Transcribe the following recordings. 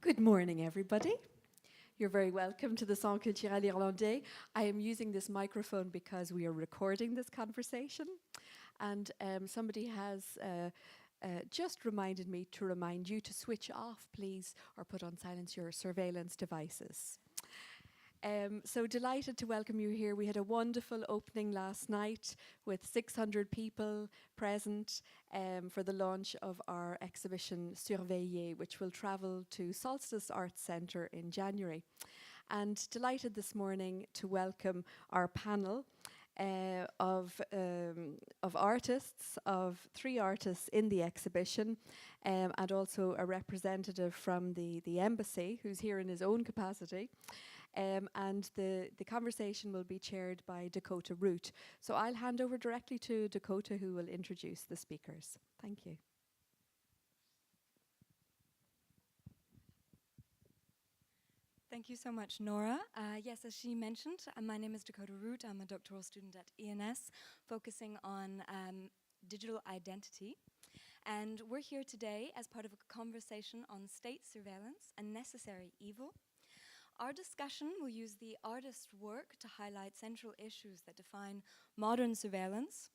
Good morning, everybody. You're very welcome to the Centre Culturel Irlandais. I am using this microphone because we are recording this conversation, and somebody has just reminded me to remind you to switch off, please, or put on silence your surveillance devices. So delighted to welcome you here. We had a wonderful opening last night with 600 people present for the launch of our exhibition Surveillé-e-s, which will travel to Solstice Arts Centre in January. And delighted this morning to welcome our panel of artists, of 3 artists in the exhibition, and also a representative from the embassy who's here in his own capacity. And the conversation will be chaired by Dakota Root. So I'll hand over directly to Dakota, who will introduce the speakers. Thank you. Thank you so much, Nora. Yes, as she mentioned, my name is Dakota Root. I'm a doctoral student at ENS, focusing on digital identity. And we're here today as part of a conversation on state surveillance, a necessary evil. Our discussion will use the artist's work to highlight central issues that define modern surveillance,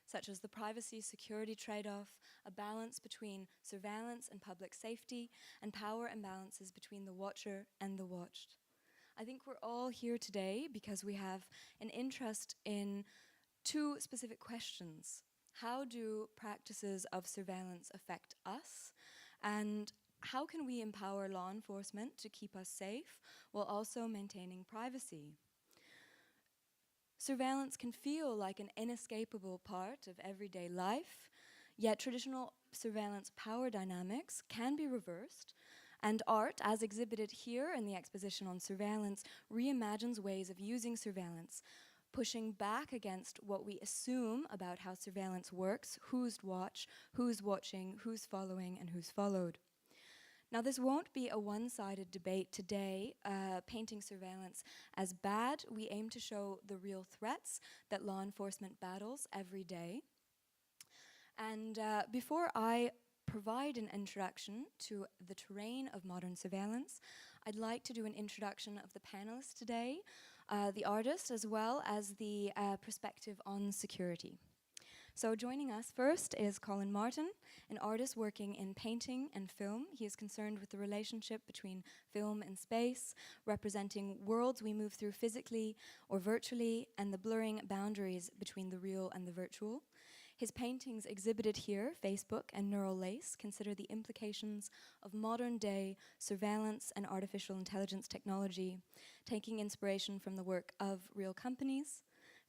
such as the privacy-security trade-off, a balance between surveillance and public safety, and power imbalances between the watcher and the watched. I think we're all here today because we have an interest in 2 specific questions. How do practices of surveillance affect us? And how can we empower law enforcement to keep us safe while also maintaining privacy? Surveillance can feel like an inescapable part of everyday life, yet traditional surveillance power dynamics can be reversed, and art, as exhibited here in the exposition on surveillance, reimagines ways of using surveillance, pushing back against what we assume about how surveillance works, who's watching, who's following, and who's followed. Now, this won't be a one-sided debate today, painting surveillance as bad. We aim to show the real threats that law enforcement battles every day. And before I provide an introduction to the terrain of modern surveillance, I'd like to do an introduction of the panelists today, the artist, as well as the perspective on security. So joining us first is Colin Martin, an artist working in painting and film. He is concerned with the relationship between film and space, representing worlds we move through physically or virtually, and the blurring boundaries between the real and the virtual. His paintings exhibited here, Facebook and Neural Lace, consider the implications of modern-day surveillance and artificial intelligence technology, taking inspiration from the work of real companies.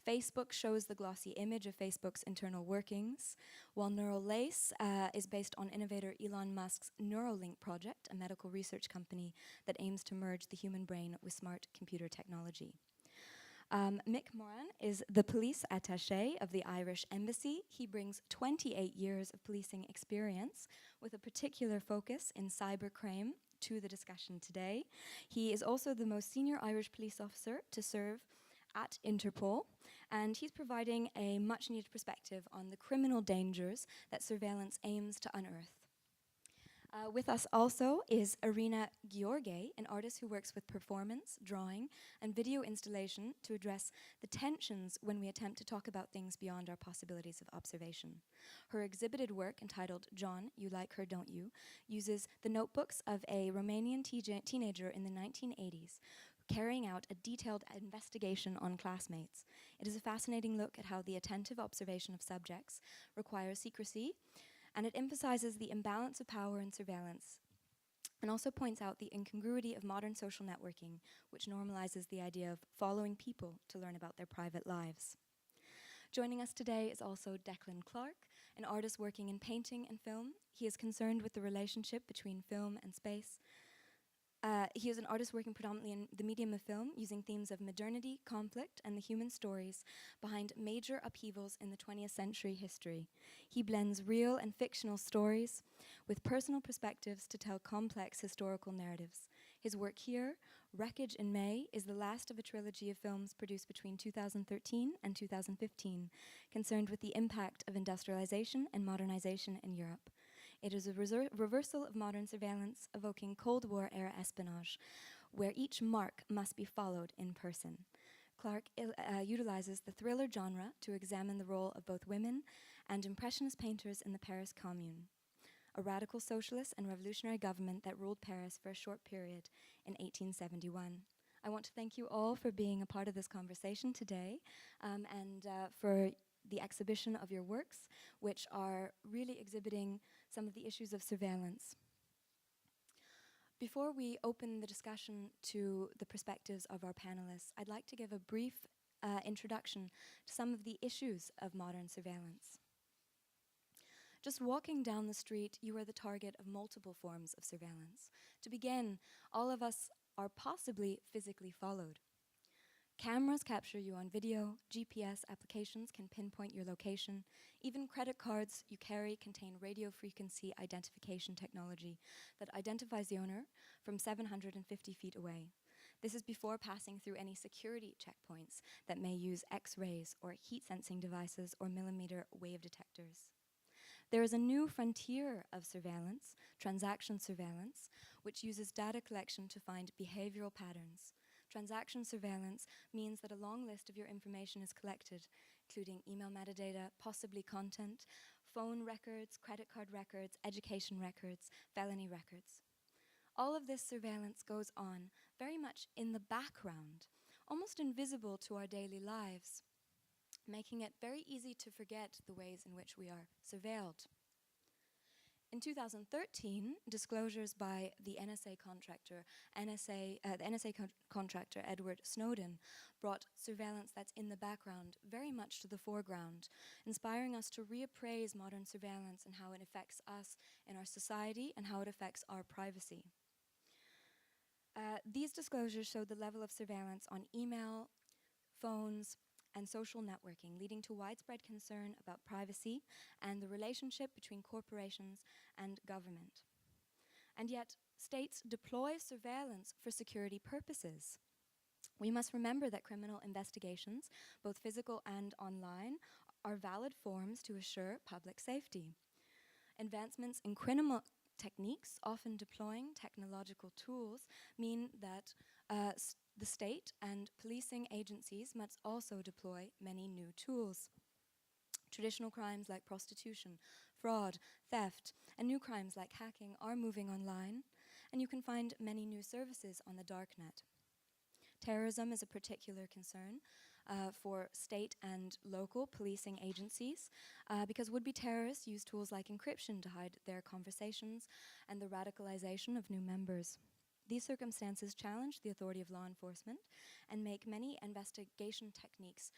Facebook shows the glossy image of Facebook's internal workings, while Neural Lace is based on innovator Elon Musk's Neuralink project, a medical research company that aims to merge the human brain with smart computer technology. Mick Moran is the police attaché of the Irish Embassy. He brings 28 years of policing experience with a particular focus in cybercrime to the discussion today. He is also the most senior Irish police officer to serve at Interpol, and he's providing a much-needed perspective on the criminal dangers that surveillance aims to unearth. With us also is Irina Gheorge, an artist who works with performance, drawing, and video installation to address the tensions when we attempt to talk about things beyond our possibilities of observation. Her exhibited work, entitled John, You Like Her, Don't You?, uses the notebooks of a Romanian teenager in the 1980s, carrying out a detailed investigation on classmates. It is a fascinating look at how the attentive observation of subjects requires secrecy, and it emphasizes the imbalance of power and surveillance, and also points out the incongruity of modern social networking, which normalizes the idea of following people to learn about their private lives. Joining us today is also Declan Clarke, an artist working in painting and film. He is concerned with the relationship between film and space. He is an artist working predominantly in the medium of film, using themes of modernity, conflict, and the human stories behind major upheavals in the 20th century history. He blends real and fictional stories with personal perspectives to tell complex historical narratives. His work here, Wreckage in May, is the last of a trilogy of films produced between 2013 and 2015, concerned with the impact of industrialization and modernization in Europe. It is a reversal of modern surveillance, evoking Cold War-era espionage, where each mark must be followed in person. Clarke utilizes the thriller genre to examine the role of both women and impressionist painters in the Paris Commune, a radical socialist and revolutionary government that ruled Paris for a short period in 1871. I want to thank you all for being a part of this conversation today, and for the exhibition of your works, which are really exhibiting some of the issues of surveillance. Before we open the discussion to the perspectives of our panelists, I'd like to give a brief introduction to some of the issues of modern surveillance. Just walking down the street, you are the target of multiple forms of surveillance. To begin, all of us are possibly physically followed. Cameras capture you on video, GPS applications can pinpoint your location, even credit cards you carry contain radio frequency identification technology that identifies the owner from 750 feet away. This is before passing through any security checkpoints that may use X-rays or heat sensing devices or millimeter wave detectors. There is a new frontier of surveillance, transaction surveillance, which uses data collection to find behavioral patterns. Transaction surveillance means that a long list of your information is collected, including email metadata, possibly content, phone records, credit card records, education records, felony records. All of this surveillance goes on very much in the background, almost invisible to our daily lives, making it very easy to forget the ways in which we are surveilled. In 2013, disclosures by the NSA contractor, contractor Edward Snowden brought surveillance that's in the background very much to the foreground, inspiring us to reappraise modern surveillance and how it affects us in our society and how it affects our privacy. These disclosures showed the level of surveillance on email, phones, and social networking, leading to widespread concern about privacy and the relationship between corporations and government. And yet, states deploy surveillance for security purposes. We must remember that criminal investigations, both physical and online, are valid forms to assure public safety. Advancements in criminal techniques, often deploying technological tools, mean that the state and policing agencies must also deploy many new tools. Traditional crimes like prostitution, fraud, theft, and new crimes like hacking are moving online, and you can find many new services on the darknet. Terrorism is a particular concern for state and local policing agencies because would-be terrorists use tools like encryption to hide their conversations and the radicalization of new members. These circumstances challenge the authority of law enforcement and make many investigation techniques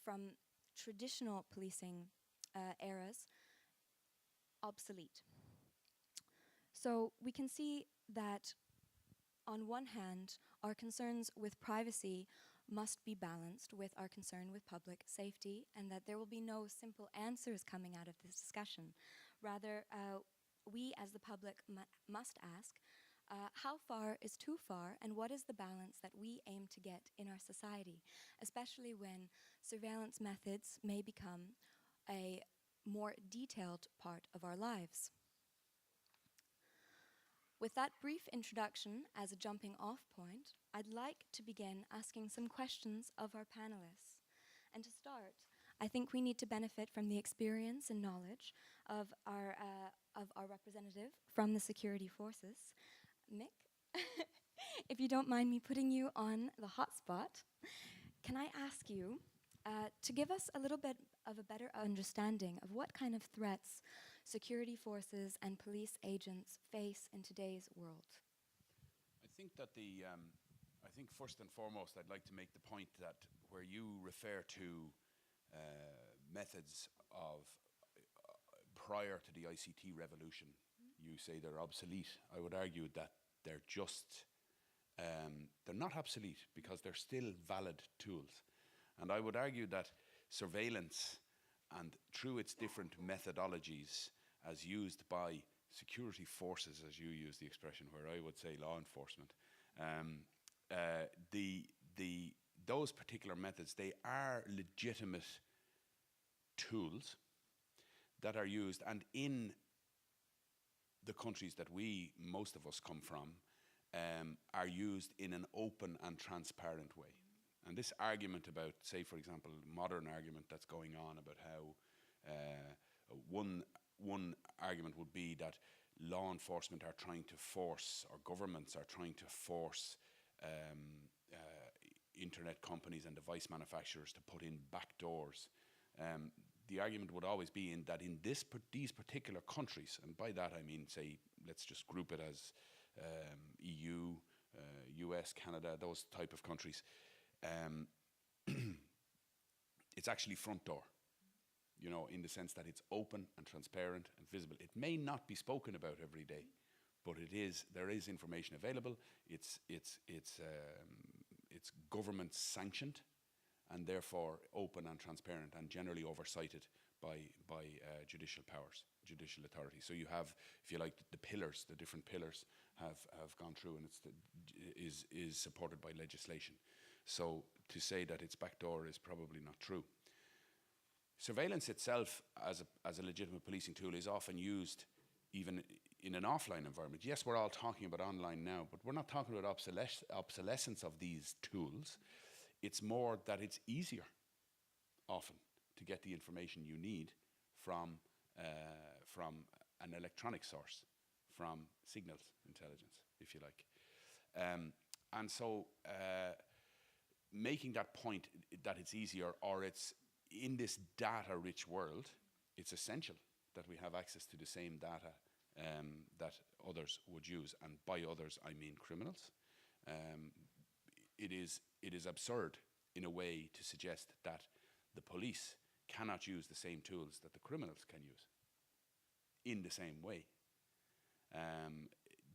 from traditional policing eras obsolete. So we can see that on one hand, our concerns with privacy must be balanced with our concern with public safety, and that there will be no simple answers coming out of this discussion. Rather, we as the public must ask, how far is too far, and what is the balance that we aim to get in our society, especially when surveillance methods may become a more detailed part of our lives. With that brief introduction as a jumping off point, I'd like to begin asking some questions of our panelists. And to start, I think we need to benefit from the experience and knowledge of our representative from the security forces, Mick. If you don't mind me putting you on the hot spot, can I ask you to give us a little bit of a better understanding of what kind of threats security forces and police agents face in today's world? I think that I think first and foremost I'd like to make the point that where you refer to methods of prior to the ICT revolution, you say they're obsolete. I would argue that they're just, they're not obsolete because they're still valid tools. And I would argue that surveillance, and through its different methodologies as used by security forces, as you use the expression, where I would say law enforcement, those particular methods, they are legitimate tools that are used, and in the countries that most of us come from, are used in an open and transparent way. And this argument about, say, for example, modern argument that's going on about how one argument would be that law enforcement are trying to force, or governments are trying to force internet companies and device manufacturers to put in back doors. The argument would always be in that in these particular countries, and by that I mean, say, let's just group it as EU, US, Canada, those type of countries, it's actually front door, you know, in the sense that it's open and transparent and visible. It may not be spoken about every day, but there is information available. It's government sanctioned, and therefore open and transparent, and generally oversighted by judicial powers, judicial authority. So you have, if you like, the pillars, the different pillars have gone through, and is supported by legislation. So to say that it's backdoor is probably not true. Surveillance itself as a legitimate policing tool is often used even in an offline environment. Yes, we're all talking about online now, but we're not talking about obsolescence of these tools. It's more that it's easier often to get the information you need from an electronic source, from signals intelligence, if you like. And so making that point that it's easier, or it's in this data-rich world, it's essential that we have access to the same data that others would use. And by others, I mean criminals. It is absurd in a way to suggest that the police cannot use the same tools that the criminals can use in the same way.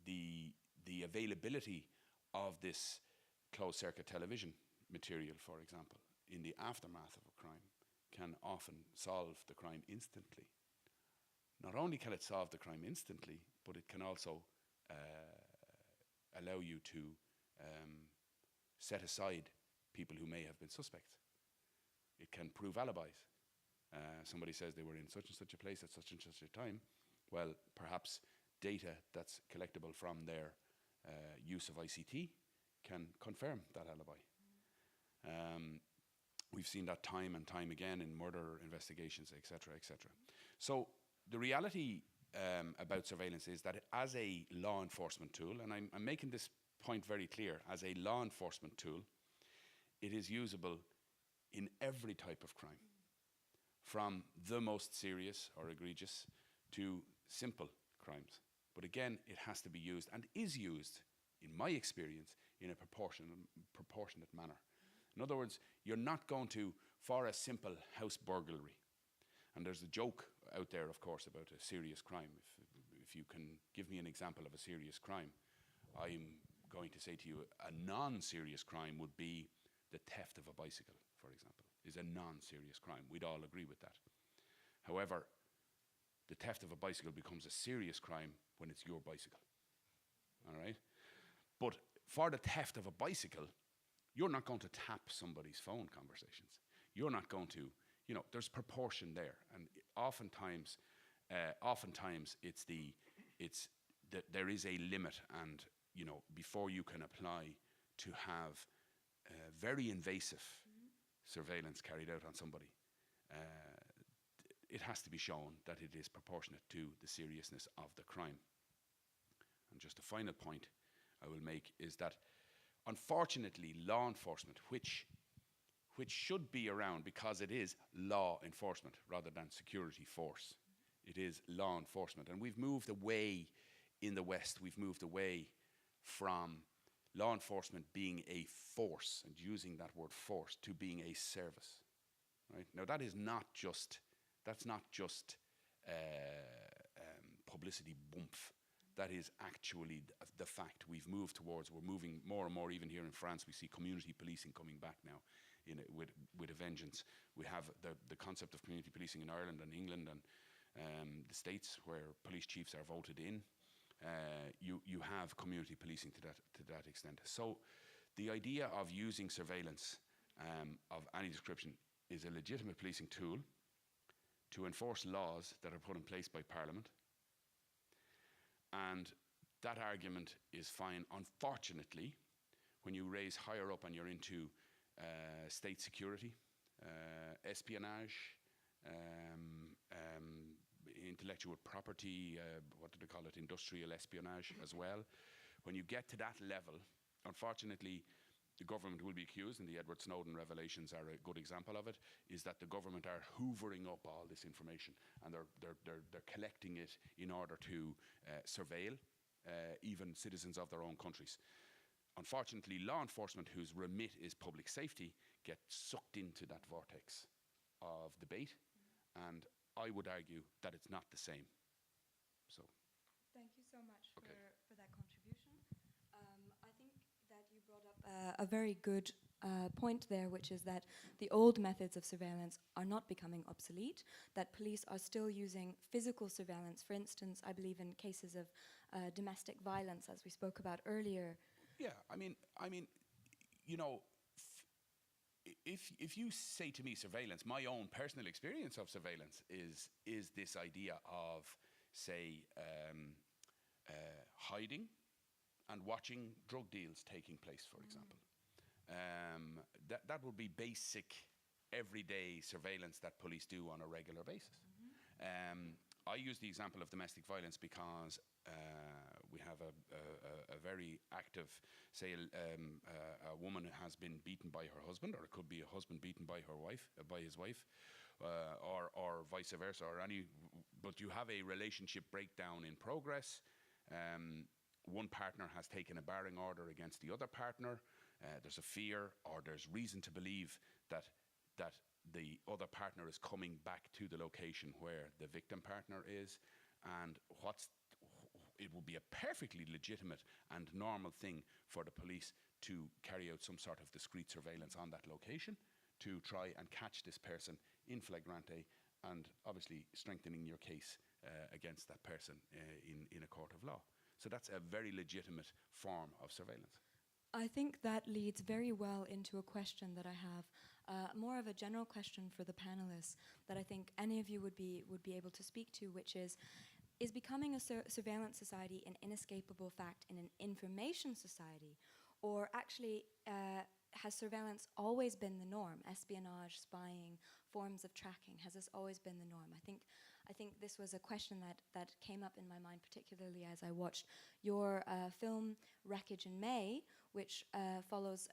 The availability of this closed-circuit television material, for example, in the aftermath of a crime, can often solve the crime instantly. Not only can it solve the crime instantly, but it can also allow you to set aside people who may have been suspects. It can prove alibis. Somebody says they were in such and such a place at such and such a time. Well, perhaps data that's collectible from their use of ICT can confirm that alibi. We've seen that time and time again in murder investigations, etc., etc. So the reality about surveillance is that as a law enforcement tool, and I'm making this point very clear, as a law enforcement tool, it is usable in every type of crime, from the most serious or egregious to simple crimes. But again, it has to be used, and is used, in my experience, in a proportionate manner. In other words, you're not going to, for a simple house burglary, and there's a joke out there, of course, about a serious crime. If you can give me an example of a serious crime, I'm going to say to you a non-serious crime would be the theft of a bicycle, for example, is a non-serious crime. We'd all agree with that. However, the theft of a bicycle becomes a serious crime when it's your bicycle. All right? But for the theft of a bicycle, you're not going to tap somebody's phone conversations. You're not going to, you know, there's proportion there. And oftentimes there is a limit, and, you know, before you can apply to have very invasive surveillance carried out on somebody, it has to be shown that it is proportionate to the seriousness of the crime. And just a final point I will make is that, unfortunately, law enforcement, which should be around because it is law enforcement rather than security force, it is law enforcement. And we've moved away in the West, we've moved away from law enforcement being a force, and using that word force, to being a service. Right? Now that's not just publicity boomph. That is actually the fact. We're moving more and more, even here in France, we see community policing coming back now with a vengeance. We have the concept of community policing in Ireland and England and the States, where police chiefs are voted in. You have community policing to that extent. So the idea of using surveillance of any description is a legitimate policing tool to enforce laws that are put in place by Parliament, And that argument is fine. Unfortunately, when you raise higher up and you're into state security, espionage, intellectual property, what do they call it, industrial espionage as well. When you get to that level, unfortunately, the government will be accused, and the Edward Snowden revelations are a good example of it, is that the government are hoovering up all this information, and they're collecting it in order to surveil even citizens of their own countries. Unfortunately, law enforcement, whose remit is public safety, get sucked into that vortex of debate, and I would argue that it's not the same. So, thank you so much Okay. for that contribution. I think that you brought up a very good point there, which is that the old methods of surveillance are not becoming obsolete, that police are still using physical surveillance. For instance, I believe in cases of domestic violence, as we spoke about earlier. yeah, I mean, you know, if you say to me surveillance, my own personal experience of surveillance is this idea of, say, hiding and watching drug deals taking place, for example. That would be basic, everyday surveillance that police do on a regular basis. I use the example of domestic violence because we have a very active, say, a woman who has been beaten by her husband, or it could be a husband beaten by her wife, by his wife, or vice versa, but you have a relationship breakdown in progress. One partner has taken a barring order against the other partner. There's a fear, or there's reason to believe that the other partner is coming back to the location where the victim partner is, and it would be a perfectly legitimate and normal thing for the police to carry out some sort of discreet surveillance on that location to try and catch this person in flagrante, and obviously strengthening your case against that person in a court of law. So that's a very legitimate form of surveillance. I think that leads very well into a question that I have, more of a general question for the panelists that I think any of you would be able to speak to, which is becoming a surveillance society an inescapable fact in an information society, or actually has surveillance always been the norm? Espionage, spying, forms of tracking, has this always been the norm? I think this was a question that came up in my mind, particularly as I watched your film Wreckage in May, which follows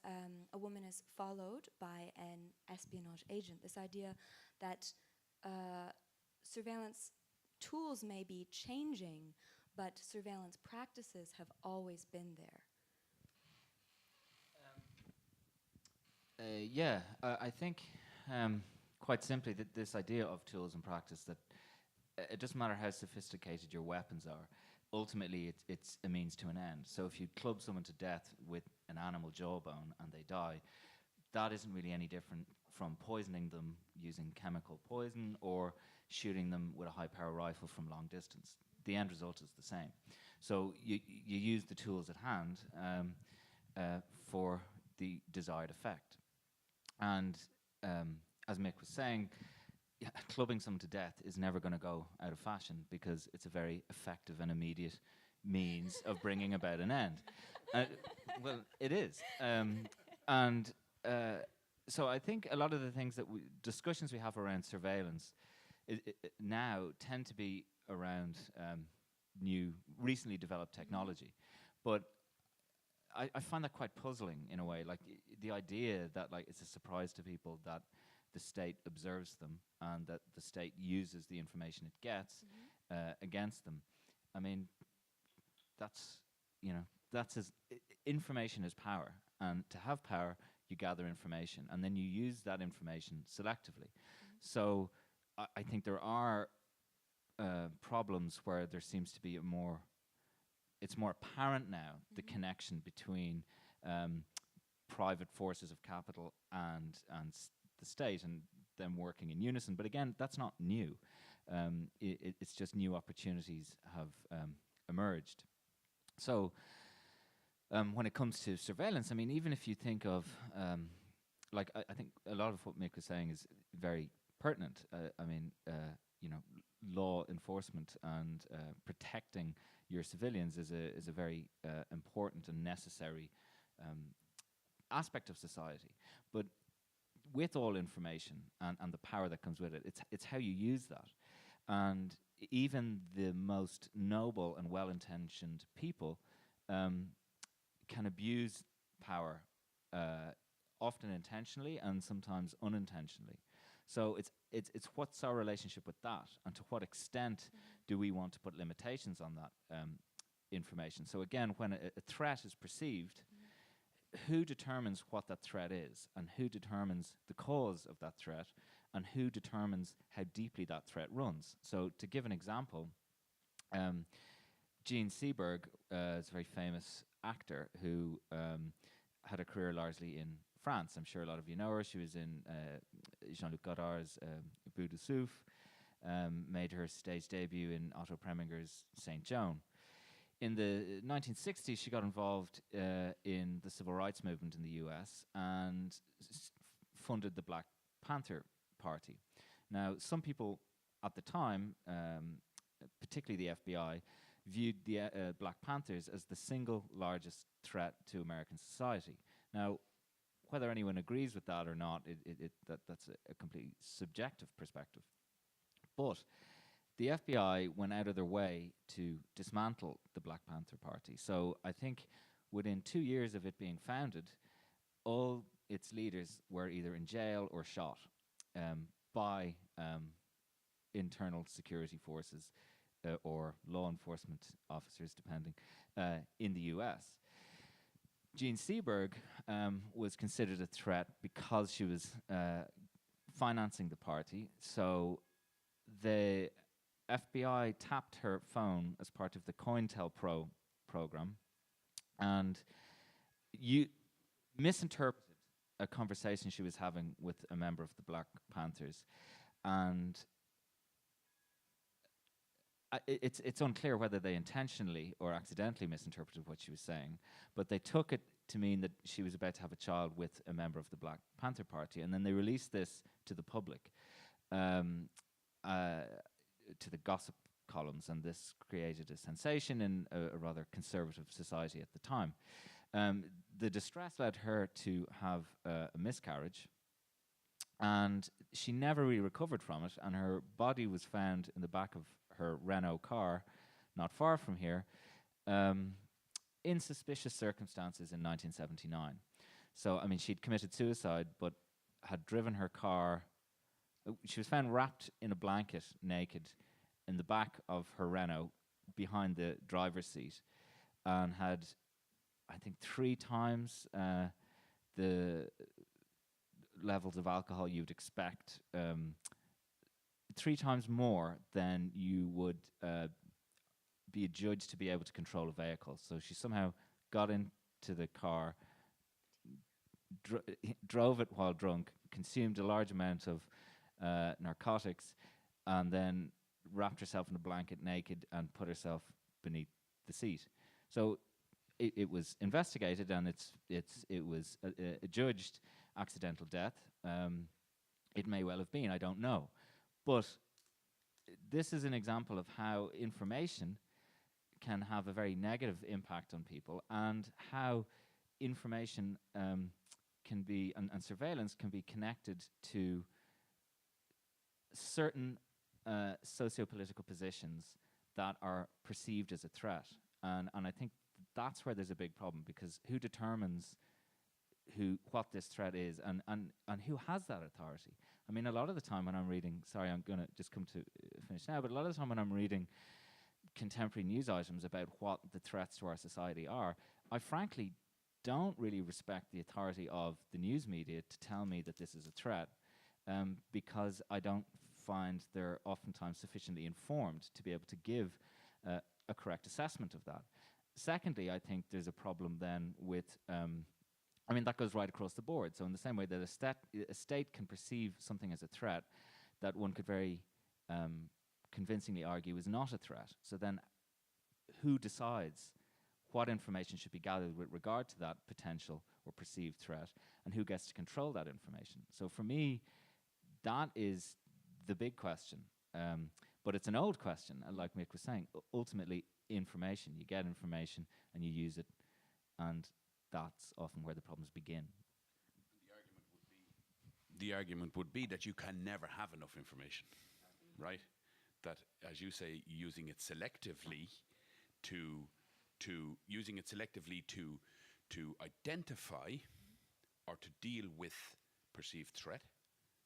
a woman is followed by an espionage agent. This idea that surveillance tools may be changing, but surveillance practices have always been there. I think quite simply that this idea of tools and practice, that it doesn't matter how sophisticated your weapons are, ultimately it's a means to an end. So if you club someone to death with an animal jawbone and they die, that isn't really any different from poisoning them using chemical poison or shooting them with a high-power rifle from long distance. The end result is the same. So you use the tools at hand for the desired effect. And as Mick was saying, clubbing someone to death is never going to go out of fashion because it's a very effective and immediate means of bringing about an end. Well, it is. So I think a lot of the things that discussions we have around surveillance now tend to be around new, recently developed technology. But I find that quite puzzling in a way. Like the idea that it's a surprise to people that the state observes them and that the state uses the information it gets against them. I mean, that's information is power, and to have power, you gather information, and then you use that information selectively. So I think there are problems where there seems to be it's more apparent now, the connection between private forces of capital and the state, and them working in unison. But again, that's not new. It's just new opportunities have emerged. So when it comes to surveillance, I mean, even if you think of, I think a lot of what Mick was saying is very pertinent. Law enforcement and protecting your civilians is a very important and necessary aspect of society. But with all information and the power that comes with it, it's how you use that. And even the most noble and well-intentioned people can abuse power, often intentionally and sometimes unintentionally. So it's what's our relationship with that, and to what extent do we want to put limitations on that information? So again, when a threat is perceived, who determines what that threat is, and who determines the cause of that threat, and who determines how deeply that threat runs? So to give an example, Jean Seberg is a very famous actor who had a career largely in France. I'm sure a lot of you know her. She was in Jean-Luc Godard's Bout de Souffle, made her stage debut in Otto Preminger's Saint Joan. In the 1960s, she got involved in the civil rights movement in the US and funded the Black Panther Party. Now, some people at the time, particularly the FBI, viewed the Black Panthers as the single largest threat to American society. Now, whether anyone agrees with that or not, that's a completely subjective perspective. But the FBI went out of their way to dismantle the Black Panther Party. So I think within 2 years of it being founded, all its leaders were either in jail or shot by internal security forces or law enforcement officers, depending, in the US. Jean Seberg was considered a threat because she was financing the party. So the FBI tapped her phone as part of the COINTELPRO program, and you misinterpreted a conversation she was having with a member of the Black Panthers, and it's unclear whether they intentionally or accidentally misinterpreted what she was saying, but they took it to mean that she was about to have a child with a member of the Black Panther Party, and then they released this to the public, to the gossip columns, and this created a sensation in a rather conservative society at the time. The distress led her to have a miscarriage, and she never really recovered from it, and her body was found in the back of her Renault car, not far from here, in suspicious circumstances in 1979. So, I mean, she'd committed suicide, but had driven her car. She was found wrapped in a blanket, naked, in the back of her Renault, behind the driver's seat, and had, I think, 3 times the levels of alcohol you'd expect, 3 times more than you would be adjudged to be able to control a vehicle. So she somehow got into the car, drove it while drunk, consumed a large amount of narcotics, and then wrapped herself in a blanket naked and put herself beneath the seat. So it was investigated, and it was adjudged accidental death. It may well have been, I don't know. But this is an example of how information can have a very negative impact on people, and how information can be, and surveillance can be connected to certain socio-political positions that are perceived as a threat. And I think that's where there's a big problem, because who determines what this threat is, and who has that authority? I mean, a lot of the time when I'm reading, sorry, I'm going to just come to finish now, but a lot of the time when I'm reading contemporary news items about what the threats to our society are, I frankly don't really respect the authority of the news media to tell me that this is a threat, because I don't find they're oftentimes sufficiently informed to be able to give a correct assessment of that. Secondly, I think there's a problem then with, I mean, that goes right across the board. So in the same way that a state can perceive something as a threat that one could very convincingly argue is not a threat. So then who decides what information should be gathered with regard to that potential or perceived threat, and who gets to control that information? So for me, that is the big question. But it's an old question, like Mick was saying. Ultimately, information. You get information and you use it, and that's often where the problems begin. The argument would be that you can never have enough information, right? That, as you say, using it selectively to identify or to deal with perceived threat.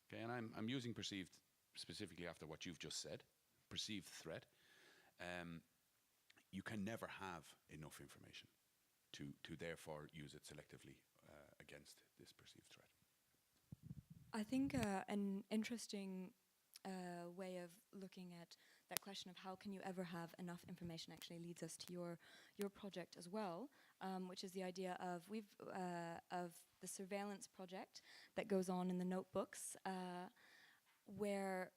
Okay, and I'm using perceived specifically after what you've just said, perceived threat. You can never have enough information to therefore use it selectively against this perceived threat. I think an interesting way of looking at that question of how can you ever have enough information actually leads us to your project as well, which is the idea of the surveillance project that goes on in the notebooks, where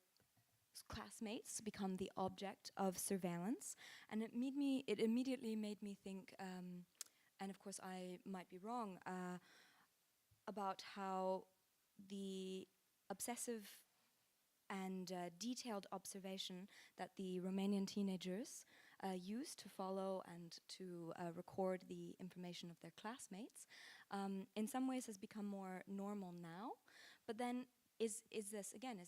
classmates become the object of surveillance, and it immediately made me think, and of course I might be wrong, about how the obsessive and detailed observation that the Romanian teenagers use to follow and to record the information of their classmates in some ways has become more normal now. But then is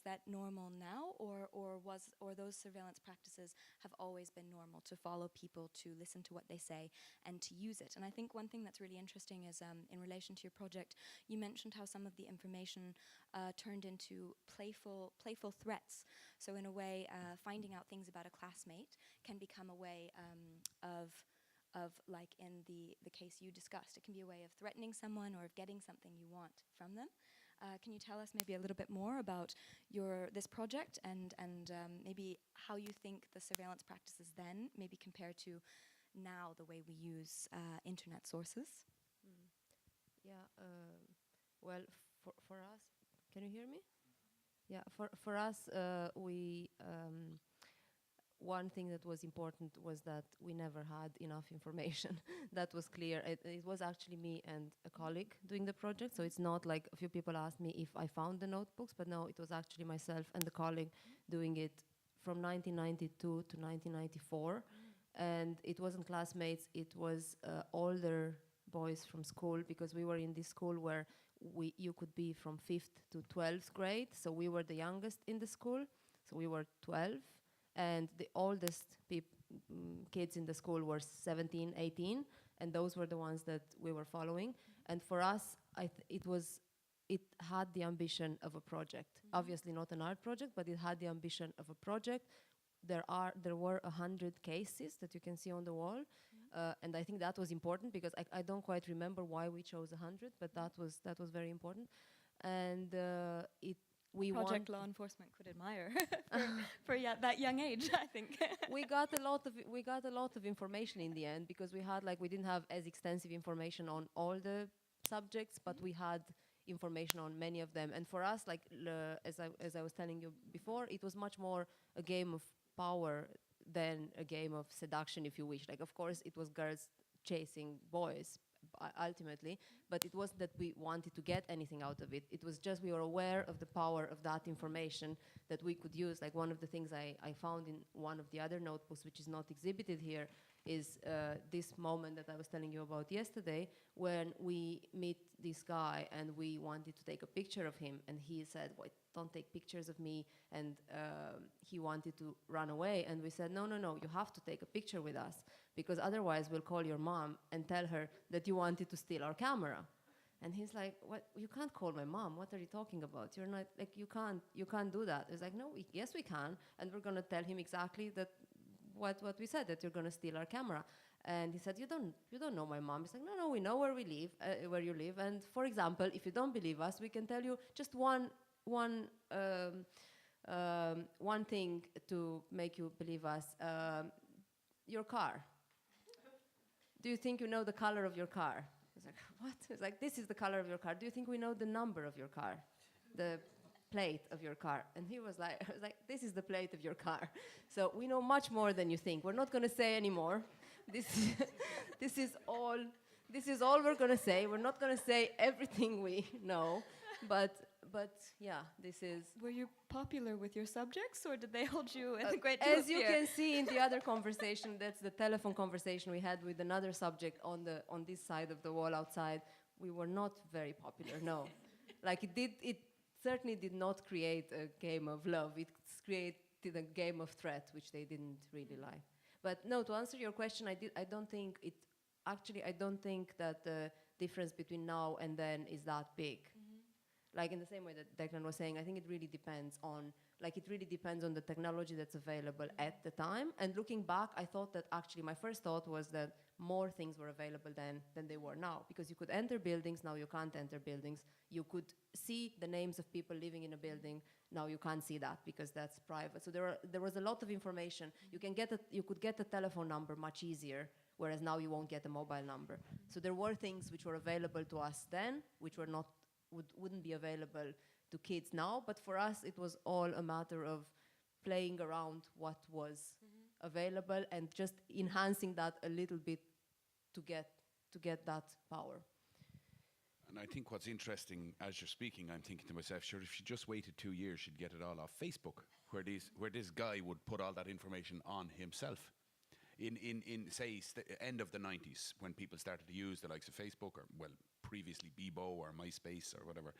that normal now, or those surveillance practices have always been normal, to follow people, to listen to what they say and to use it? And I think one thing that's really interesting is in relation to your project, you mentioned how some of the information turned into playful threats. So in a way, finding out things about a classmate can become a way of like in the case you discussed, it can be a way of threatening someone or of getting something you want from them. Can you tell us maybe a little bit more about this project and maybe how you think the surveillance practices then maybe compare to now the way we use internet sources? Well, for us, can you hear me? Yeah, for us, we one thing that was important was that we never had enough information. That was clear. It was actually me and a colleague doing the project, so it's not like a few people asked me if I found the notebooks, but no, it was actually myself and the colleague doing it from 1992 to 1994. And it wasn't classmates, it was older boys from school, because we were in this school where you could be from 5th to 12th grade, so we were the youngest in the school, so we were 12. And the oldest kids in the school were 17, 18, and those were the ones that we were following. And for us, it had the ambition of a project. Obviously not an art project, but it had the ambition of a project. There were 100 cases that you can see on the wall, and I think that was important, because I don't quite remember why we chose 100, but that was very important. And Project law enforcement could admire for that young age, I think. we got a lot of information in the end, because we didn't have as extensive information on all the subjects, but we had information on many of them. And for us, as I was telling you before, it was much more a game of power than a game of seduction, if you wish. Like, of course, it was girls chasing boys ultimately, but it wasn't that we wanted to get anything out of it. It was just we were aware of the power of that information that we could use. Like, one of the things I found in one of the other notebooks, which is not exhibited here, is this moment that I was telling you about yesterday, when we meet this guy and we wanted to take a picture of him, and he said, "Wait, don't take pictures of me," and he wanted to run away, and we said, no, you have to take a picture with us, because otherwise we'll call your mom and tell her that you wanted to steal our camera. And he's like, "What? You can't call my mom. What are you talking about? You're not, like, you can't do that." It's like, "No, yes we can," and we're gonna tell him exactly that what we said, that you're gonna steal our camera. And he said, you don't know my mom." He's like, no, we know where you live, and for example, if you don't believe us, we can tell you just one thing to make you believe us. Your car. Do you think you know the color of your car? He's like, what? He's like, this is the color of your car. Do you think we know the number of your car? The plate of your car? And he was like, I was like, this is the plate of your car. So we know much more than you think. We're not going to say anymore. This is all we're going to say. We're not going to say everything we know, but but yeah, this is. Were you popular with your subjects, or did they hold you in a great As deal you of fear? can see in the other conversation, that's the telephone conversation we had with another subject on this side of the wall outside. We were not very popular, no. Like it certainly did not create a game of love. It created a game of threat, which they didn't really like. But no, to answer your question, I don't think that the difference between now and then is that big. Like in the same way that Declan was saying, I think it really depends on the technology that's available at the time. And looking back, I thought that actually my first thought was that more things were available than they were now, because you could enter buildings, now you can't enter buildings. You could see the names of people living in a building, now you can't see that because that's private. So there was a lot of information. You could get a telephone number much easier, whereas now you won't get a mobile number. So there were things which were available to us then, which were not wouldn't be available to kids now. But for us, it was all a matter of playing around what was available and just enhancing that a little bit to get that power. And I think what's interesting, as you're speaking, I'm thinking to myself, sure, if she just waited 2 years, she'd get it all off Facebook, where this guy would put all that information on himself. In say, end of the 90s, when people started to use the likes of Facebook, or, well, previously Bebo or MySpace or whatever,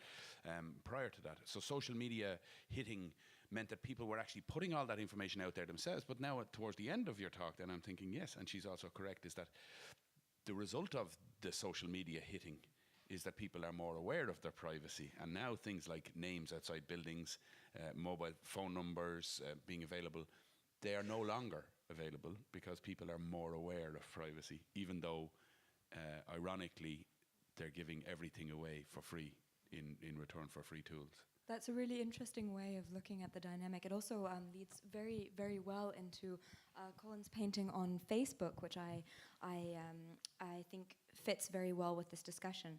prior to that. So social media hitting meant that people were actually putting all that information out there themselves. But now, towards the end of your talk, then I'm thinking, yes, and she's also correct, is that the result of the social media hitting is that people are more aware of their privacy. And now things like names outside buildings, mobile phone numbers being available, they are no longer available because people are more aware of privacy, even though, ironically, they're giving everything away for free in return for free tools. That's a really interesting way of looking at the dynamic. It also leads very, very well into Colin's painting on Facebook, which I think fits very well with this discussion.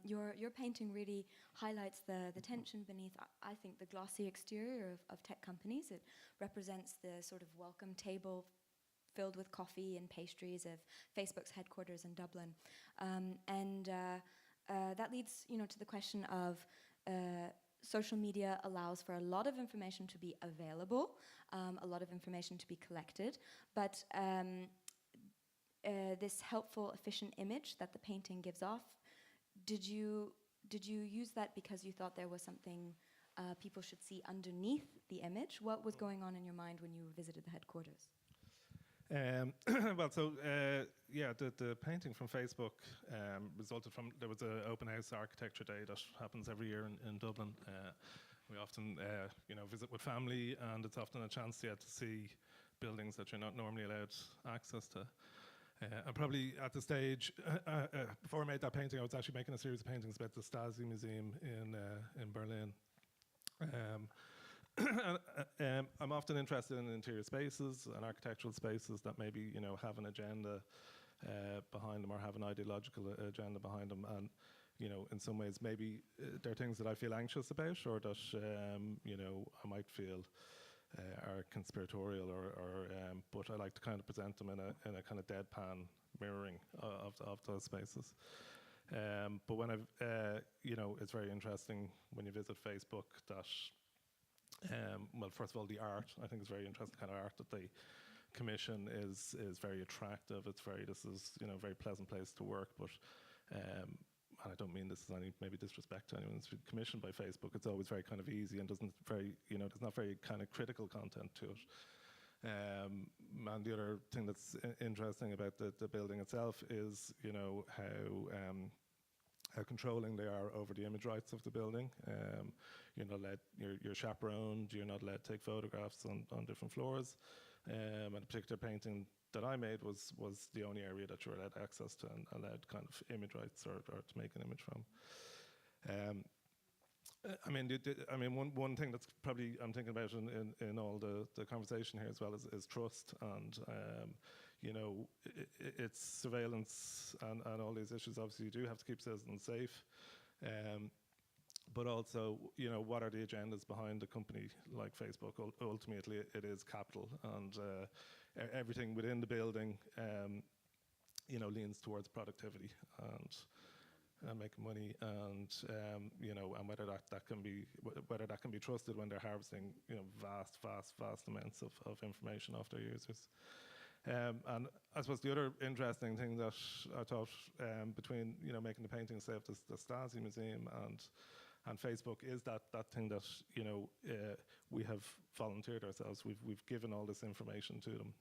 Your painting really highlights the tension beneath, I think, the glossy exterior of tech companies. It represents the sort of welcome table filled with coffee and pastries of Facebook's headquarters in Dublin. That leads, to the question of social media allows for a lot of information to be available, a lot of information to be collected, but this helpful, efficient image that the painting gives off, did you use that because you thought there was something people should see underneath the image? What was going on in your mind when you visited the headquarters? The painting from Facebook resulted from, there was an open house architecture day that happens every year in Dublin. We often visit with family, and it's often a chance to see buildings that you're not normally allowed access to. And probably at the stage, before I made that painting, I was actually making a series of paintings about the Stasi Museum in Berlin. I'm often interested in interior spaces and architectural spaces that maybe have an agenda behind them, or have an ideological agenda behind them, and in some ways maybe there are things that I feel anxious about, or that I might feel are conspiratorial, but I like to kind of present them in a kind of deadpan mirroring of those spaces. But when it's very interesting when you visit Facebook that. First of all, the art, I think, is very interesting. The kind of art that they commission is very attractive. This is very pleasant place to work. But and I don't mean this as any maybe disrespect to anyone who's commissioned by Facebook. It's always very kind of easy and there's not very kind of critical content to it. And the other thing that's interesting about the building itself is how controlling they are over the image rights of the building. You're chaperoned, you're not allowed to take photographs on different floors. And a particular painting that I made was the only area that you're allowed access to and allowed kind of image rights or to make an image from. One thing that's probably I'm thinking about in all the conversation here as well is trust, and it's surveillance and all these issues. Obviously, you do have to keep citizens safe, but also, what are the agendas behind a company like Facebook? Ultimately, it is capital, and everything within the building, leans towards productivity. making money, and and whether that can be trusted when they're harvesting vast amounts of information off their users. And I suppose the other interesting thing that I thought between making the painting say of the Stasi Museum and Facebook is that thing that we have volunteered ourselves. We've given all this information to them,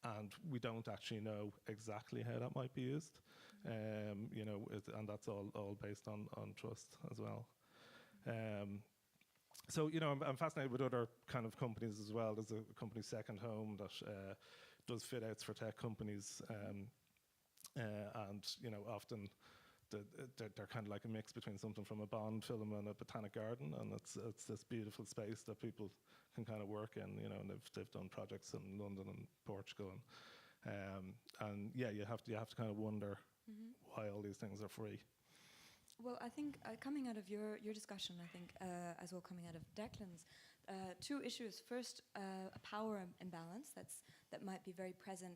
and we don't actually know exactly how that might be used. And that's all based on trust as well. So I'm fascinated with other kind of companies as well. There's a company, Second Home, that does fit outs for tech companies, and often they're kind of like a mix between something from a Bond film and a botanic garden, and it's this beautiful space that people can kind of work in. And they've done projects in London and Portugal, and you have to kind of wonder why all these things are free. Well, I think coming out of your discussion, I think as well coming out of Declan's, two issues. First, a power imbalance that might be very present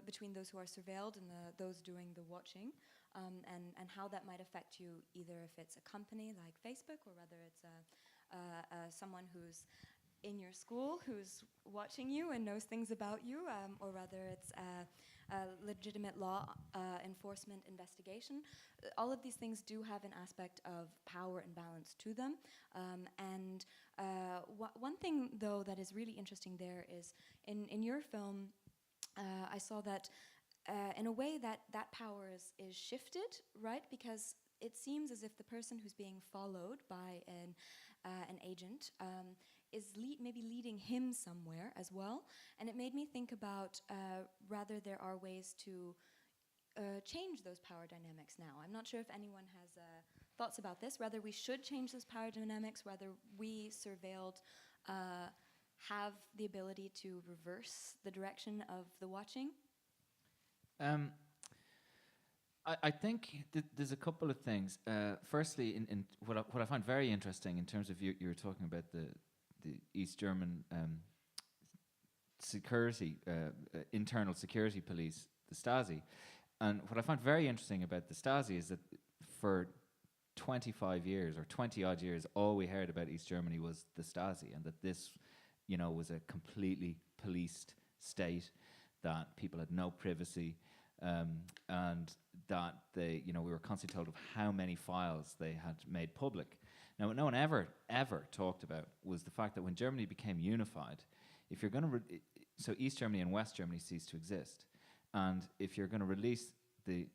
between those who are surveilled and those doing the watching, and how that might affect you, either if it's a company like Facebook, or whether it's someone who's in your school who's watching you and knows things about you, or whether it's a legitimate law enforcement investigation. All of these things do have an aspect of power imbalance to them. And one thing, though, that is really interesting there is in your film, I saw that in a way that power is shifted, right? Because it seems as if the person who's being followed by an agent is maybe leading him somewhere as well. And it made me think about rather there are ways to change those power dynamics now. I'm not sure if anyone has thoughts about this, whether we should change those power dynamics, whether we surveilled have the ability to reverse the direction of the watching. I think there's a couple of things. Firstly, in what I find very interesting in terms of you were talking about the East German security, internal security police, the Stasi. And what I find very interesting about the Stasi is that for 25 years or 20 odd years, all we heard about East Germany was the Stasi, and that this, was a completely policed state, that people had no privacy, and that we were constantly told of how many files they had made public. Now, what no one ever talked about was the fact that when Germany became unified, if you're going to, so East Germany and West Germany ceased to exist, and if you're going to release the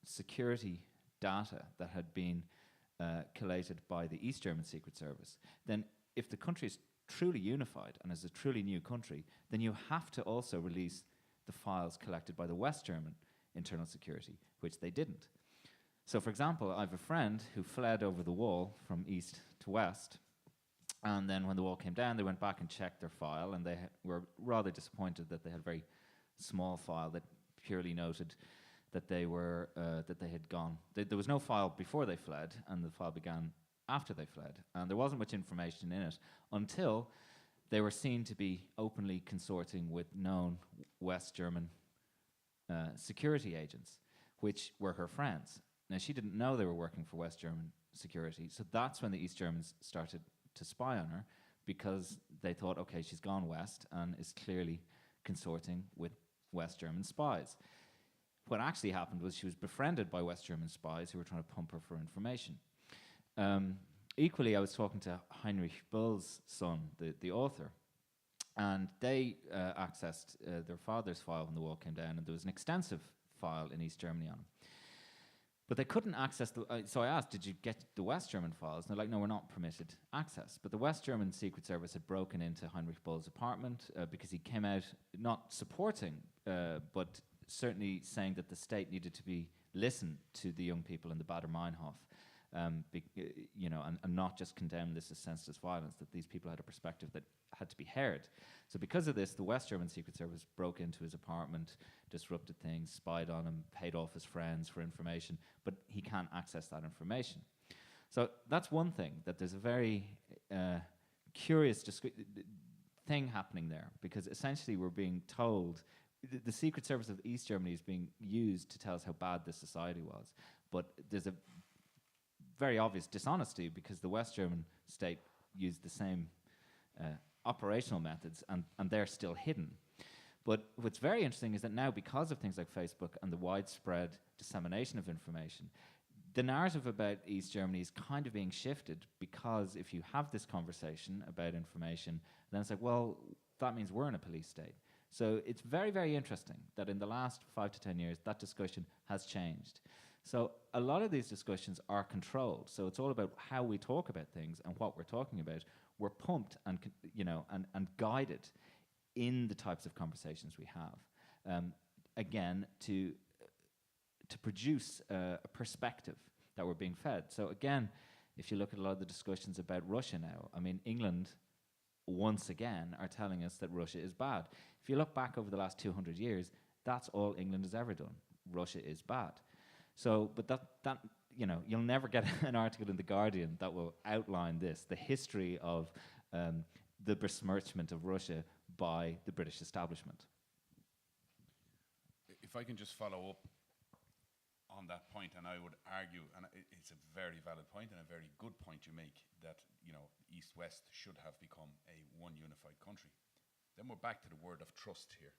security data that had been collated by the East German Secret Service, then if the country is truly unified and is a truly new country, then you have to also release the files collected by the West German internal security, which they didn't. So, for example, I have a friend who fled over the wall from east to west, and then when the wall came down, they went back and checked their file, and they were rather disappointed that they had a very small file that purely noted that they were that they had gone. There was no file before they fled, and the file began after they fled, and there wasn't much information in it until they were seen to be openly consorting with known West German security agents, which were her friends. Now, she didn't know they were working for West German security, so that's when the East Germans started to spy on her, because they thought, okay, she's gone west and is clearly consorting with West German spies. What actually happened was she was befriended by West German spies who were trying to pump her for information. Equally, I was talking to Heinrich Böll's son, the author, and they accessed their father's file when the wall came down, and there was an extensive file in East Germany on him. But they couldn't access so I asked, did you get the West German files? And they're like, no, we're not permitted access. But the West German Secret Service had broken into Heinrich Böll's apartment because he came out not supporting, but certainly saying that the state needed to be listened to the young people in the Baader-Meinhof, and not just condemn this as senseless violence, that these people had a perspective that had to be heard. So because of this, the West German Secret Service broke into his apartment, disrupted things, spied on him, paid off his friends for information, but he can't access that information. So that's one thing, that there's a very curious thing happening there, because essentially we're being told the Secret Service of East Germany is being used to tell us how bad this society was. But there's a very obvious dishonesty because the West German state used the same operational methods, and they're still hidden. But what's very interesting is that now, because of things like Facebook and the widespread dissemination of information, the narrative about East Germany is kind of being shifted, because if you have this conversation about information, then it's like, well, that means we're in a police state. So it's very, very interesting that in the last 5 to 10 years, that discussion has changed. So a lot of these discussions are controlled. So it's all about how we talk about things and what we're talking about. We're pumped and and guided in the types of conversations we have. Again, to produce a perspective that we're being fed. So again, if you look at a lot of the discussions about Russia now, I mean, England once again are telling us that Russia is bad. If you look back over the last 200 years, that's all England has ever done. Russia is bad. So, but that you'll never get an article in The Guardian that will outline this, the history of the besmirchment of Russia by the British establishment. If I can just follow up on that point, and I would argue, and it's a very valid point and a very good point you make, that East-West should have become a one unified country. Then we're back to the word of trust here.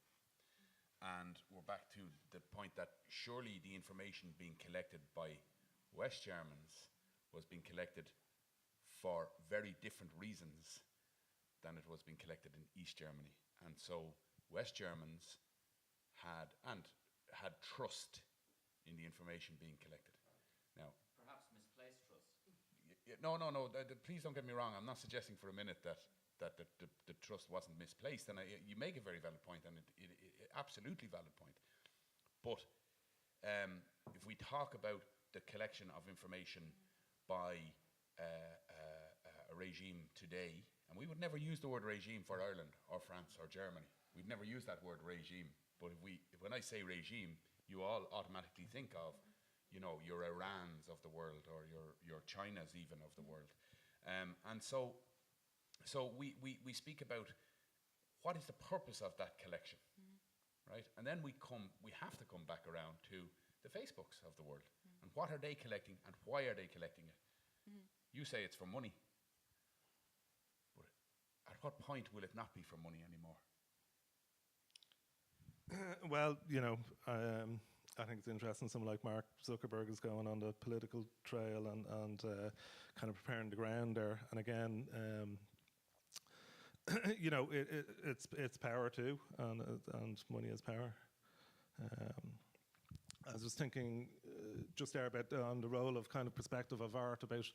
And we're back to the point that surely the information being collected by West Germans was being collected for very different reasons than it was being collected in East Germany. And so West Germans had trust in the information being collected. Now, Perhaps misplaced trust. no. Please don't get me wrong. I'm not suggesting for a minute that the trust wasn't misplaced. And you make a very valid point, and it absolutely valid point. But if we talk about the collection of information by a regime today, and we would never use the word regime for Ireland or France or Germany. We'd never use that word regime. But when I say regime, you all automatically think of, your Irans of the world, or your Chinas even of the world. And so we speak about what is the purpose of that collection, right? And then we have to come back around to the Facebooks of the world. And what are they collecting, and why are they collecting it? You say it's for money. But at what point will it not be for money anymore? Well, I think it's interesting. Someone like Mark Zuckerberg is going on the political trail and kind of preparing the ground there. And again, it's power too, and money is power. I was just thinking just there about on the role of kind of perspective of art, about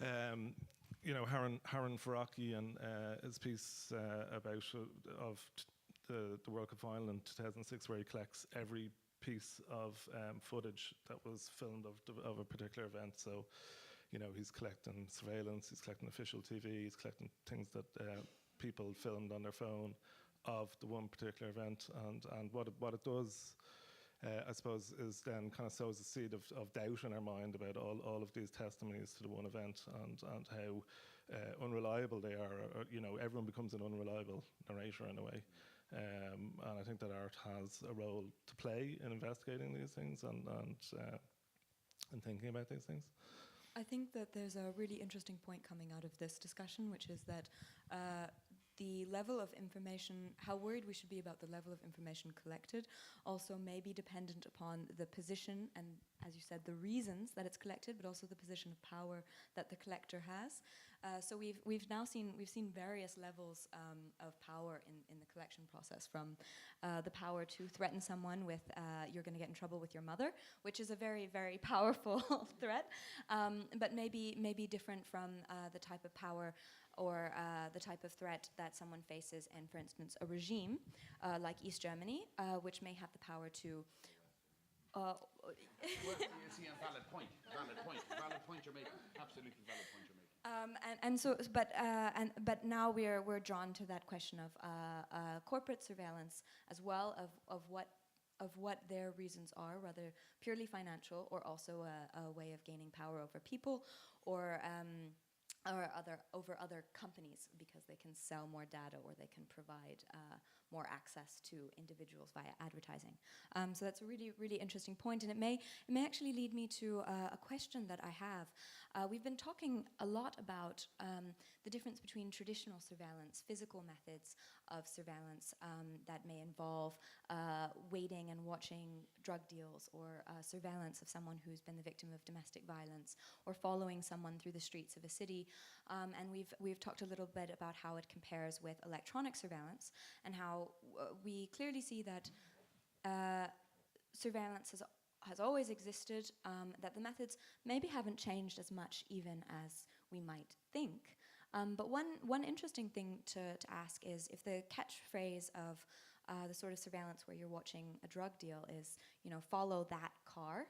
Harun Faraki and his piece about the World Cup final in 2006, where he collects every piece of footage that was filmed of a particular event. So, he's collecting surveillance, he's collecting official TV, he's collecting things that people filmed on their phone of the one particular event. And what it does, I suppose, is then kind of sows a seed of doubt in our mind about all of these testimonies to the one event, and how unreliable they are. Or, everyone becomes an unreliable narrator in a way. And I think that art has a role to play in investigating these things and thinking about these things. I think that there's a really interesting point coming out of this discussion, which is that the level of information, how worried we should be about the level of information collected, also may be dependent upon the position and, as you said, the reasons that it's collected, but also the position of power that the collector has. So we've seen various levels of power in the collection process, from the power to threaten someone with you're going to get in trouble with your mother, which is a very, very powerful threat, but maybe different from the type of power or the type of threat that someone faces in, for instance, a regime like East Germany, which may have the power to... Well, you see, a valid point you're making. Absolutely valid point you're making. But now we're drawn to that question of corporate surveillance as well, of what their reasons are, whether purely financial or also a way of gaining power over people, or or over other companies, because they can sell more data or they can provide more access to individuals via advertising. So that's a really, really interesting point, and it may actually lead me to a question that I have. We've been talking a lot about the difference between traditional surveillance, physical methods of surveillance that may involve waiting and watching drug deals, or surveillance of someone who's been the victim of domestic violence, or following someone through the streets of a city. And we've talked a little bit about how it compares with electronic surveillance, and how we clearly see that surveillance has always existed, that the methods maybe haven't changed as much even as we might think. But one interesting thing to ask is if the catchphrase of the sort of surveillance where you're watching a drug deal is, follow that car.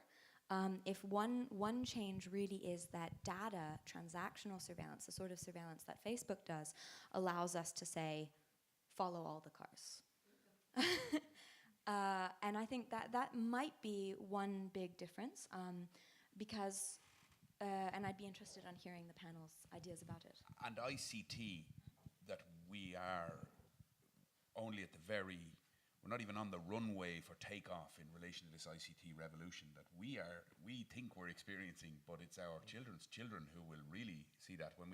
If one change really is that data, transactional surveillance, the sort of surveillance that Facebook does, allows us to say, follow all the cars. And I think that might be one big difference, because, and I'd be interested in hearing the panel's ideas about it. And ICT, that we are only at the we're not even on the runway for takeoff in relation to this ICT revolution that we think we're experiencing, but it's our children's children who will really see that. When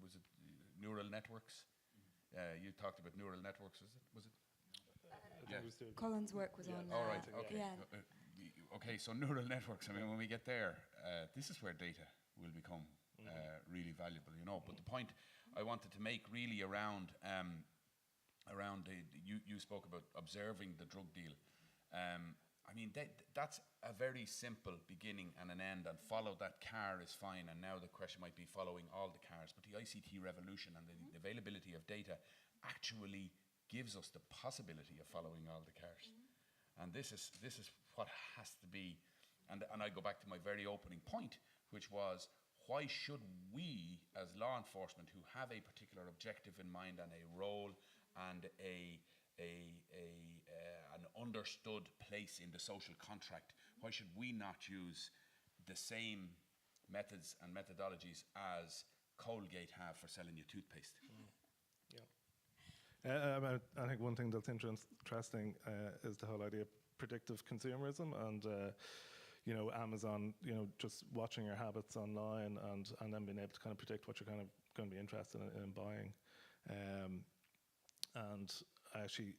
was it neural networks? You talked about neural networks, was it? Yeah. Colin's work was on. All right. Okay. Yeah. Okay. So neural networks. I mean, when we get there, this is where data will become really valuable. But the point I wanted to make really around you spoke about observing the drug deal. I mean, that's a very simple beginning and an end, and follow that car is fine. And now the question might be following all the cars. But the ICT revolution and the availability of data actually gives us the possibility of following all the cars. And this is what has to be, and I go back to my very opening point, which was, why should we as law enforcement, who have a particular objective in mind and a role and an understood place in the social contract, why should we not use the same methods and methodologies as Colgate have for selling you toothpaste? I think one thing that's interesting is the whole idea of predictive consumerism, and Amazon, just watching your habits online and then being able to kind of predict what you're kind of going to be interested in buying. And I actually,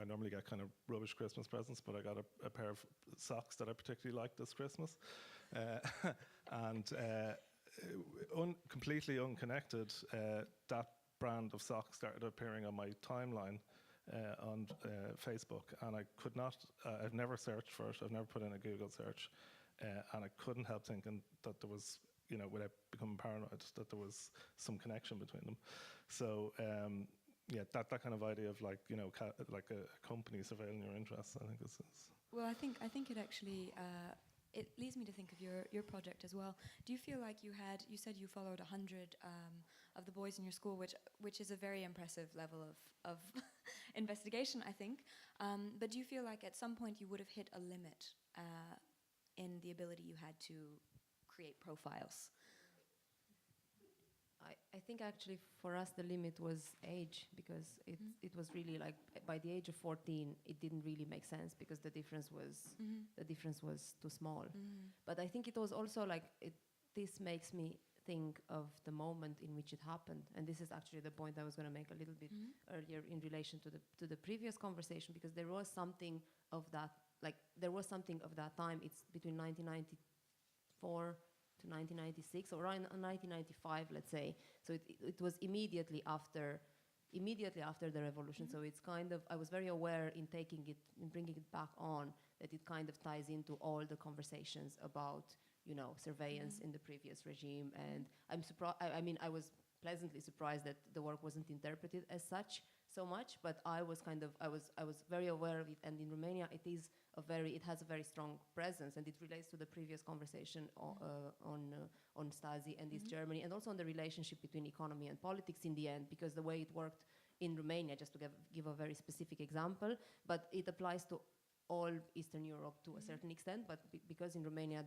I normally get kind of rubbish Christmas presents, but I got a pair of socks that I particularly liked this Christmas. And completely unconnected, that brand of socks started appearing on my timeline on Facebook, and I could not, I've never searched for it, I've never put in a Google search, and I couldn't help thinking that there was, without becoming paranoid, that there was some connection between them. So that kind of idea of like a company surveilling your interests, I think is. Well, I think it actually it leads me to think of your project as well. Do you feel like you said you followed 100 of the boys in your school, which is a very impressive level of investigation, I think. But do you feel like at some point you would have hit a limit in the ability you had to create profiles? I think actually for us the limit was age, because it was really like by the age of 14 it didn't really make sense, because the difference was too small. But I think it was also like this makes me think of the moment in which it happened, and this is actually the point I was going to make a little bit earlier in relation to the previous conversation, because there was something of that, like there was something of that time. It's between 1994 to 1996, or around 1995, let's say. So it was immediately after the revolution. So it's kind of, I was very aware in taking it, in bringing it back on, that it kind of ties into all the conversations about, surveillance in the previous regime. And I'm surprised, I was pleasantly surprised that the work wasn't interpreted as such so much, but I was very aware of it. And in Romania, it has a very strong presence, and it relates to the previous conversation on Stasi and East Germany, and also on the relationship between economy and politics in the end, because the way it worked in Romania, just to give a very specific example, but it applies to all Eastern Europe to a certain extent, but because in Romania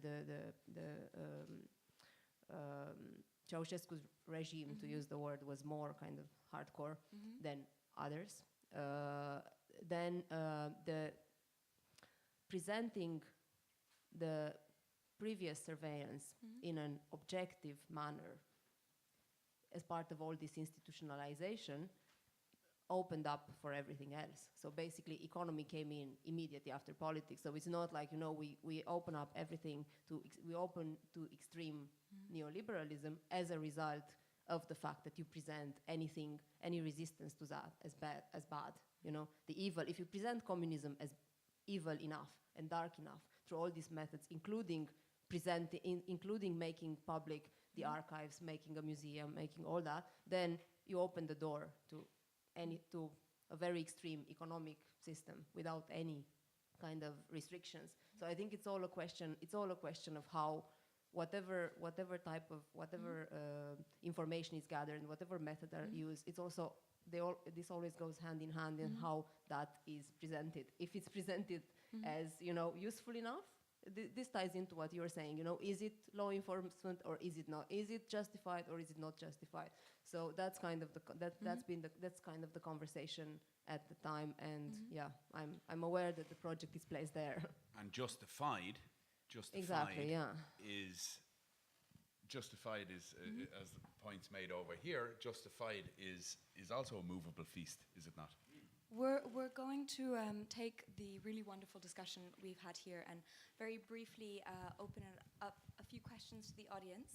Ceausescu's regime, to use the word, was more kind of hardcore than others. Then the presenting the previous surveillance in an objective manner as part of all this institutionalization opened up for everything else. So basically economy came in immediately after politics. So it's not like, we open up everything we open to extreme neoliberalism as a result of the fact that you present any resistance to that as bad. The evil, if you present communism as evil enough and dark enough through all these methods, including making public the archives, making a museum, making all that, then you open the door to a very extreme economic system without any kind of restrictions. So I think it's all a question of how whatever type of information is gathered and whatever method are used, it's also this always goes hand in hand in how that is presented. If it's presented as useful enough, this ties into what you're saying. Is it law enforcement or is it not? Is it justified or is it not justified? So that's kind of that's kind of the conversation at the time, and I'm aware that the project is placed there. And justified exactly, yeah. is justified is as the points made over here. Justified is also a movable feast, is it not? We're going to take the really wonderful discussion we've had here and very briefly open it up a few questions to the audience.